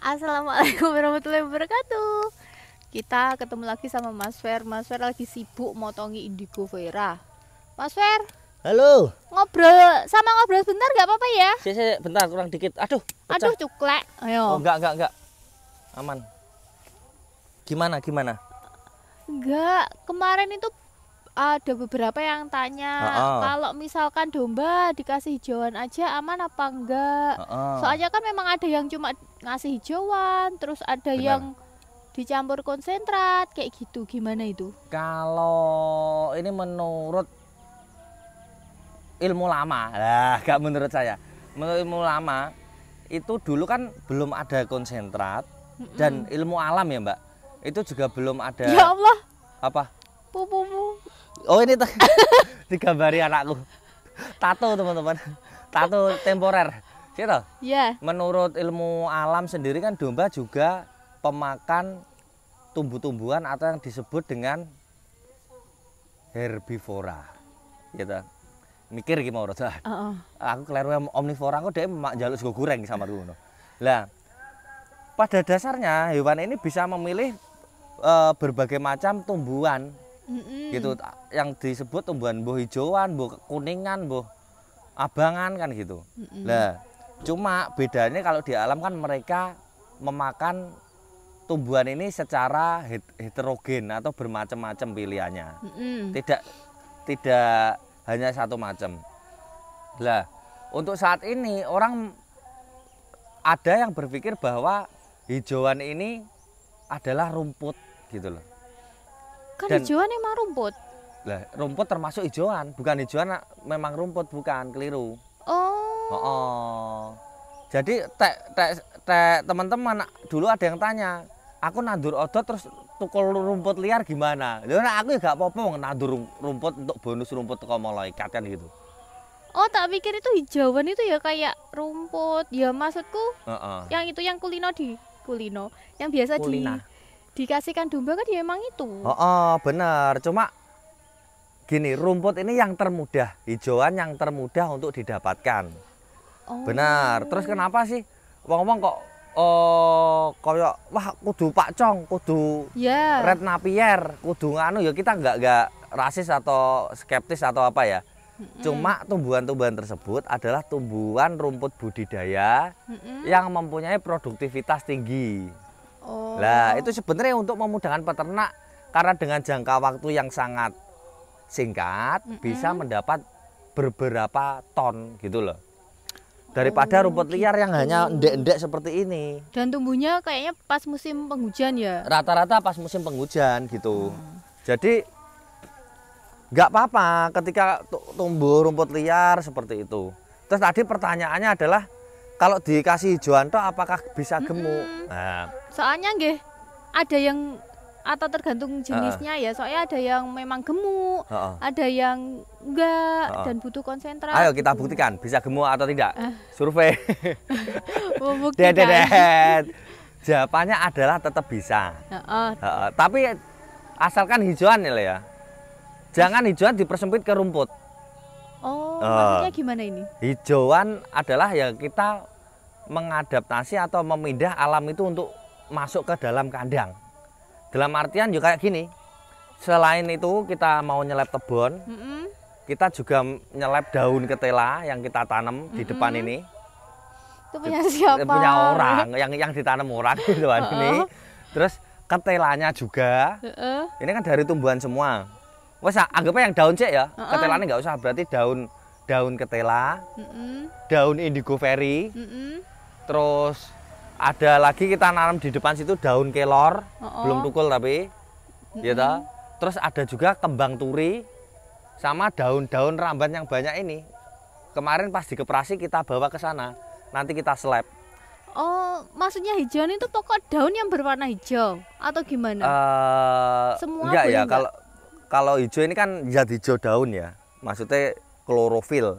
Assalamualaikum warahmatullahi wabarakatuh. Kita ketemu lagi sama Mas Fer. Mas Fer lagi sibuk motongi indigo Vera. Mas Fer, Halo. ngobrol sebentar nggak apa-apa ya? Bentar, kurang dikit. Aduh, pecah. Aduh, cuklek. Ayo. Oh, enggak. Aman. Gimana? Enggak, kemarin itu ada beberapa yang tanya kalau misalkan domba dikasih hijauan aja aman apa enggak? Soalnya kan memang ada yang cuma ngasih hijauan, terus ada yang dicampur konsentrat kayak gitu. Gimana itu? Kalau ini menurut ilmu lama, gak menurut saya. Menurut ilmu lama itu dulu kan belum ada konsentrat dan ilmu alam ya Mbak. Itu juga belum ada. Ya Allah. Apa? Pupumu. Oh ini digambari anakku. Tato teman-teman. Tato temporer. Gitu? Ya. Menurut ilmu alam sendiri kan domba juga pemakan tumbuh-tumbuhan atau yang disebut dengan herbivora. Gitu. Mikir gimana Rosa? Aku keliru omnivora, aku dia jaluk sego goreng sama dulu. Lah, pada dasarnya hewan ini bisa memilih berbagai macam tumbuhan. Gitu yang disebut tumbuhan buah hijauan, buah kuningan, buah abangan kan gitu. Nah, cuma bedanya kalau di alam kan mereka memakan tumbuhan ini secara heterogen atau bermacam-macam pilihannya. Tidak hanya satu macam. Nah, untuk saat ini orang ada yang berpikir bahwa hijauan ini adalah rumput gitu loh. Kan hijauan emang rumput. Lah, rumput termasuk hijauan, bukan hijauan memang rumput, bukan, keliru. Jadi teman-teman dulu ada yang tanya, aku nandur odot terus tukul rumput liar gimana? Nah, aku ya gak apa-apa nandur rumput untuk bonus rumput teko malaikat kan gitu. Oh, tak pikir itu hijauan itu ya kayak rumput. Ya maksudku yang itu yang kulino yang biasa dikasihkan domba kan ya emang itu. Benar. Cuma gini, rumput ini yang termudah, hijauan yang termudah untuk didapatkan. Benar. Terus kenapa sih wong-wong kok koyo wah kudu pakcong, kudu red napier, kudu nganu ya, kita nggak rasis atau skeptis atau apa ya. Cuma tumbuhan-tumbuhan tersebut adalah tumbuhan rumput budidaya yang mempunyai produktivitas tinggi. Nah, itu sebenarnya untuk memudahkan peternak karena dengan jangka waktu yang sangat singkat bisa mendapat beberapa ton gitu loh. Daripada rumput liar yang hanya endek-endek seperti ini. Dan tumbuhnya kayaknya pas musim penghujan ya? Rata-rata pas musim penghujan gitu. Jadi nggak apa-apa ketika tumbuh rumput liar seperti itu. Terus tadi pertanyaannya adalah kalau dikasih hijauan toh apakah bisa gemuk? Nah, soalnya nggih ada yang atau tergantung jenisnya ya. Soalnya ada yang memang gemuk, ada yang enggak dan butuh konsentrat. Ayo kita buktikan bisa gemuk atau tidak. Survei. Membuktikan. Jawabannya adalah tetap bisa. Tapi asalkan hijauan ya. Jangan hijauan dipersempit ke rumput. Maksudnya gimana ini? Hijauan adalah ya kita mengadaptasi atau memindah alam itu untuk masuk ke dalam kandang. Dalam artian juga kayak gini. Selain itu kita mau nyelep kebun, kita juga nyelep daun ketela yang kita tanam di depan ini. Itu punya siapa? Punya orang, yang ditanam orang di depan ini. Terus ketelanya juga. Ini kan dari tumbuhan semua. Wes anggapnya yang daun cek ya. Ketelanya nggak usah, berarti daun ketela, daun indigo fairy, terus ada lagi kita nanam di depan situ daun kelor, belum tukul tapi, gitu. Terus ada juga kembang turi, sama daun-daun ramban yang banyak ini. Kemarin pas dikeprasi kita bawa ke sana, nanti kita slab. Maksudnya hijauan itu pokok daun yang berwarna hijau atau gimana? Semua enggak ya, kalau hijau ini kan zat hijau daun ya, maksudnya klorofil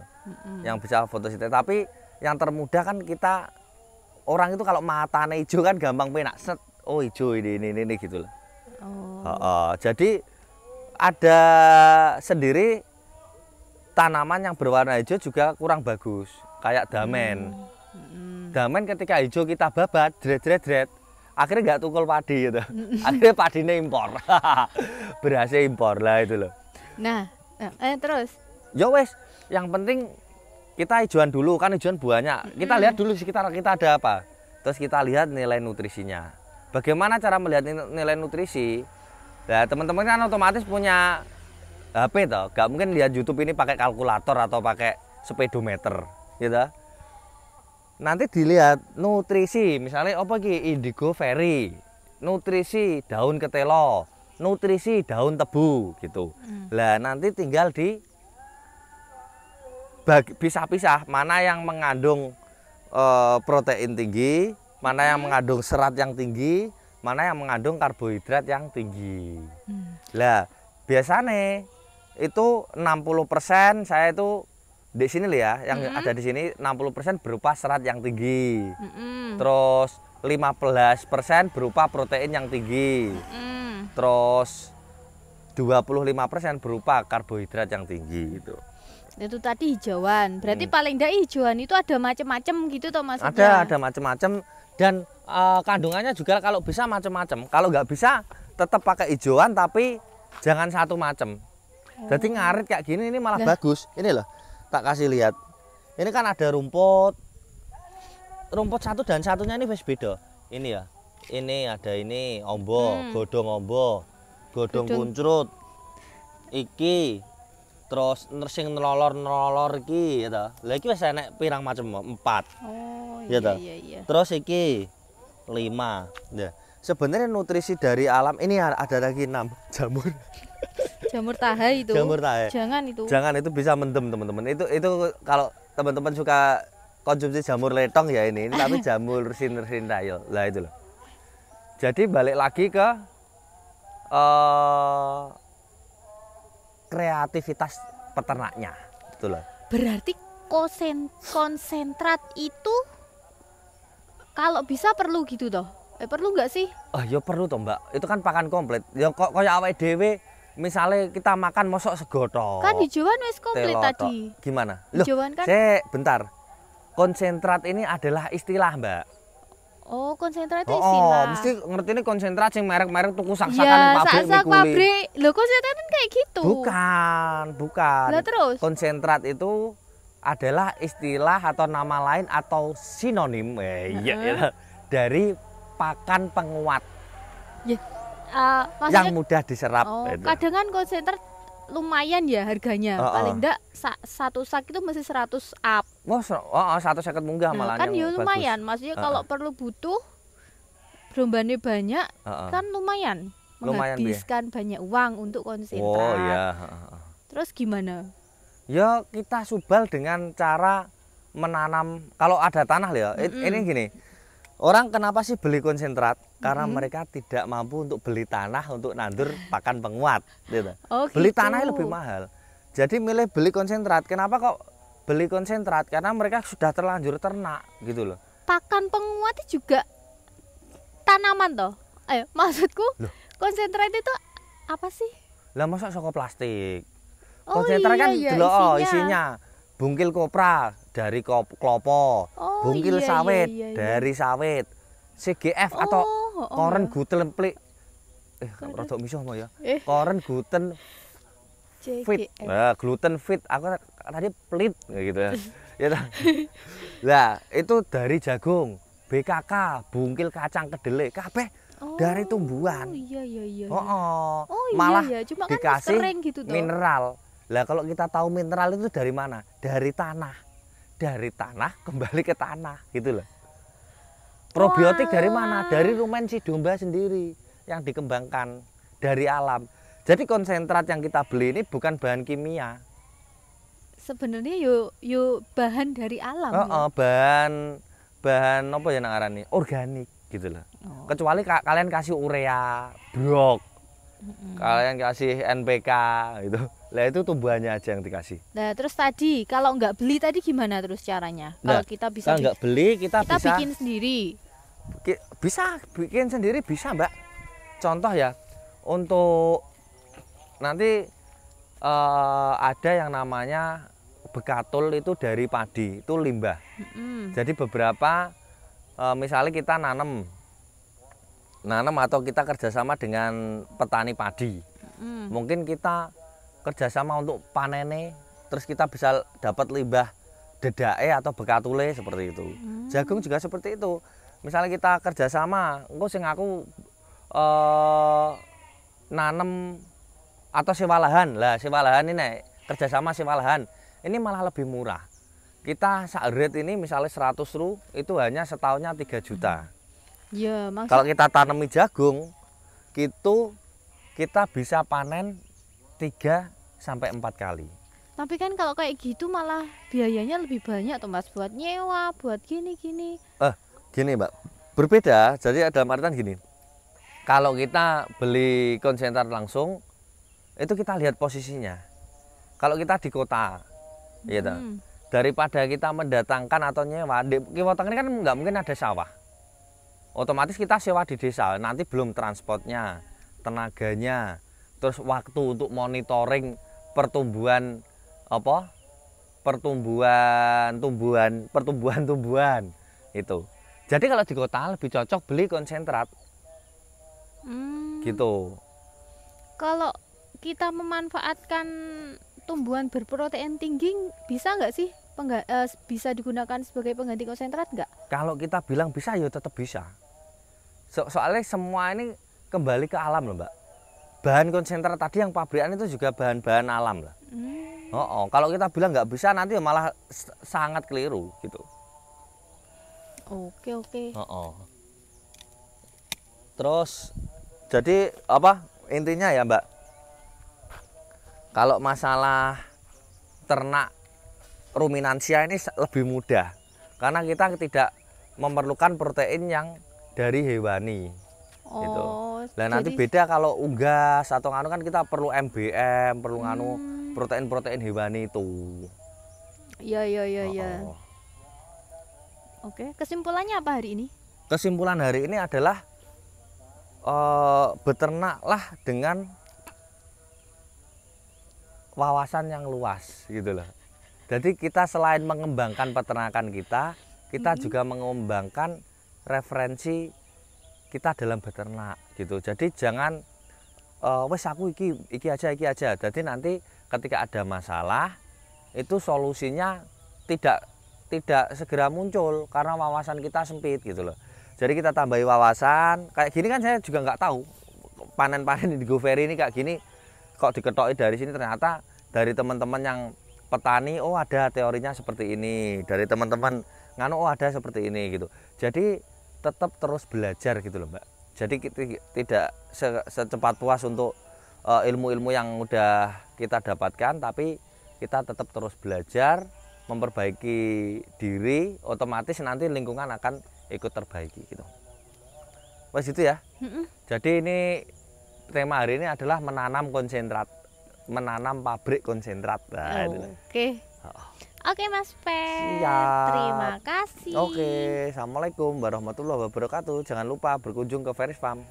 yang bisa fotosintesis. Tapi yang termudah kan kita orang itu kalau matanya hijau kan gampang penak set, oh hijau ini gitu loh. Jadi ada sendiri tanaman yang berwarna hijau juga kurang bagus, kayak damen. Damen ketika hijau kita babat, dret, akhirnya nggak tukul padi gitu. Akhirnya padinya impor. Berhasil impor lah itu loh. Nah, terus? Ya wes, yang penting kita hijauan dulu, kan hijauan banyak. Kita lihat dulu sekitar kita ada apa. Terus kita lihat nilai nutrisinya. Bagaimana cara melihat nilai nutrisi? Nah, teman-teman kan otomatis punya HP toh, nggak mungkin lihat YouTube ini pakai kalkulator atau pakai speedometer, gitu. Nanti dilihat nutrisi, misalnya apa ki indigo ferry, nutrisi daun ketelo, nutrisi daun tebu gitu. Lah nanti tinggal di pisah-pisah mana yang mengandung protein tinggi, mana yang mengandung serat yang tinggi, mana yang mengandung karbohidrat yang tinggi. Lah biasanya itu 60% saya itu di sini loh ya, yang ada di sini 60% berupa serat yang tinggi. Terus 15% berupa protein yang tinggi. Terus 25% berupa karbohidrat yang tinggi gitu. Itu tadi hijauan. Berarti paling enggak hijauan itu ada macam-macam gitu toh maksudnya. Ada macam-macam dan kandungannya juga kalau bisa macam-macam. Kalau nggak bisa tetap pakai hijauan tapi jangan satu macam. Jadi ngarit kayak gini ini malah bagus. Ini loh. Tak kasih lihat. Ini kan ada rumput satu dan satunya ini beda. Ini ya. Ini ada ini ombo, godong ombo, godong kuncrut. Iki terus sing nelolor iki ya ta. Lah iki wis enek pirang macam 4. Oh ya ta? Iya. Terus iki 5. Ya. Sebenarnya nutrisi dari alam ini ada lagi 6 jamur. Jamur tahe itu. Jamur tahe. Jangan itu bisa mendem teman-teman. Itu kalau teman-teman suka konsumsi jamur letong ya ini tapi jamur sinirsintail. Lah itu loh. Jadi balik lagi ke kreativitas peternaknya. Betul loh. Berarti konsentrat itu kalau bisa perlu gitu toh? Perlu nggak sih? Oh ya perlu toh Mbak. Itu kan pakan komplit. Ya kok kayak awake dhewe misalnya kita makan mosok segotok. Kan hijauan wis komplit tadi. Gimana? Loh, hijauan kan? Bentar. Konsentrat ini adalah istilah, Mbak. Oh, konsentrat itu istilah. Mesti ngerti ini konsentrat sing merek-merek tuku sak-sakan pabrik. Loh, konsentrat kan kayak gitu. Bukan. Lah terus? Konsentrat itu adalah istilah atau nama lain atau sinonim dari pakan penguat. Yang mudah diserap. Kadang kan konsentrat lumayan ya harganya. Paling enggak satu sak itu mesti 100 up. 150 munggah malah. Kan ya lumayan. Maksudnya kalau perlu butuh berombane banyak kan lumayan menghabiskan banyak uang untuk konsentrat. Oh iya. Terus gimana? Ya kita subal dengan cara menanam. Kalau ada tanah ya, ini gini. Orang kenapa sih beli konsentrat? Karena mereka tidak mampu untuk beli tanah untuk nandur pakan penguat, gitu. Beli tanahnya lebih mahal. Jadi milih beli konsentrat. Kenapa kok beli konsentrat? Karena mereka sudah terlanjur ternak, gitu loh. Pakan penguat juga tanaman toh? Ayo, maksudku konsentrat itu apa sih? Lah masa saka plastik. Konsentrat kan isinya bungkil kopra dari klopo, bungkil sawit dari sawit, CGF atau koren gluten plik. Rodok misuh mau ya. Koren gluten fit. Gluten fit. Aku tadi pelit gitu ya. Lah, itu dari jagung, BKK, bungkil kacang kedelai, kabeh dari tumbuhan. Iya. Malah cuma dikasih kan gitu mineral. Lah kalau kita tahu mineral itu dari mana? Dari tanah. Dari tanah kembali ke tanah gitu loh. Probiotik dari mana? Dari rumen si domba sendiri yang dikembangkan dari alam. Jadi konsentrat yang kita beli ini bukan bahan kimia. Sebenarnya yo bahan dari alam. Bahan apa ya ngarani? Organik gitu loh. Kecuali kalian kasih urea, brok. Kalian kasih NPK gitu. Lah itu tumbuhannya aja yang dikasih. Nah, terus tadi kalau nggak beli tadi gimana terus caranya? Kalau kita bisa kalau nggak beli kita bisa bikin sendiri. Bisa bikin sendiri bisa, Mbak. Contoh ya, untuk nanti ada yang namanya bekatul itu dari padi, itu limbah. Jadi beberapa misalnya kita nanam atau kita kerjasama dengan petani padi, mungkin kita kerjasama untuk panene, terus kita bisa dapat limbah dedae atau bekatule seperti itu. Jagung juga seperti itu. Misalnya kita kerjasama, engko sing aku nanam atau sewa lahan lah, sewa lahan ini kerjasama sewa lahan ini malah lebih murah. Kita saret ini misalnya 100.000 itu hanya setahunnya 3 juta. Ya, kalau kita tanami jagung itu kita bisa panen 3 sampai 4 kali. Tapi kan kalau kayak gitu malah biayanya lebih banyak tuh Mas, buat nyewa, buat gini. Gini Mbak, berbeda. Jadi dalam artian gini, kalau kita beli konsentrat langsung itu kita lihat posisinya. Kalau kita di kota, gitu, daripada kita mendatangkan atau nyewa, di kota ini kan nggak mungkin ada sawah. Otomatis kita sewa di desa, nanti belum transportnya, tenaganya, terus waktu untuk monitoring pertumbuhan tumbuhan itu. Jadi kalau di kota lebih cocok beli konsentrat. Gitu. Kalau kita memanfaatkan tumbuhan berprotein tinggi, bisa nggak sih bisa digunakan sebagai pengganti konsentrat nggak? Kalau kita bilang bisa, ya tetap bisa. Soalnya semua ini kembali ke alam loh Mbak. Bahan konsentrat tadi yang pabrikan itu juga bahan-bahan alam lah. Kalau kita bilang nggak bisa, nanti malah sangat keliru gitu. Oke. Terus jadi intinya ya Mbak, kalau masalah ternak ruminansia ini lebih mudah karena kita tidak memerlukan protein yang dari hewani. Gitu. Nah, nanti beda kalau unggas atau nganu kan kita perlu MBM, perlu nganu protein hewani itu. Iya. Oke, kesimpulannya apa hari ini? Kesimpulan hari ini adalah beternaklah dengan wawasan yang luas gitu loh. Jadi kita selain mengembangkan peternakan kita juga mengembangkan referensi kita dalam beternak gitu. Jadi jangan wes aku iki aja. Jadi nanti ketika ada masalah itu solusinya tidak segera muncul karena wawasan kita sempit gitu loh. Jadi kita tambahi wawasan. Kayak gini kan saya juga nggak tahu panen di GoFerry ini kayak gini kok diketoki dari sini, ternyata dari teman-teman yang petani ada teorinya seperti ini, dari teman-teman nganu ada seperti ini gitu. Jadi tetap terus belajar gitu loh Mbak. Jadi tidak secepat puas untuk ilmu-ilmu yang udah kita dapatkan, tapi kita tetap terus belajar, memperbaiki diri, otomatis nanti lingkungan akan ikut terbaiki gitu. Wes itu ya. Jadi ini tema hari ini adalah menanam konsentrat, menanam pabrik konsentrat. Nah, Oke Mas Per, terima kasih. Assalamualaikum warahmatullahi wabarakatuh. Jangan lupa berkunjung ke Ferry's Farm.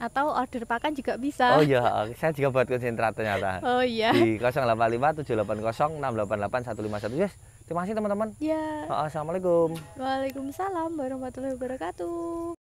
Atau order pakan juga bisa. Oh iya, saya juga buat konsentrat ternyata. Oh iya. Di 085 780 688 151. Yes, terima kasih teman-teman. Ya. Assalamualaikum. Waalaikumsalam warahmatullahi wabarakatuh.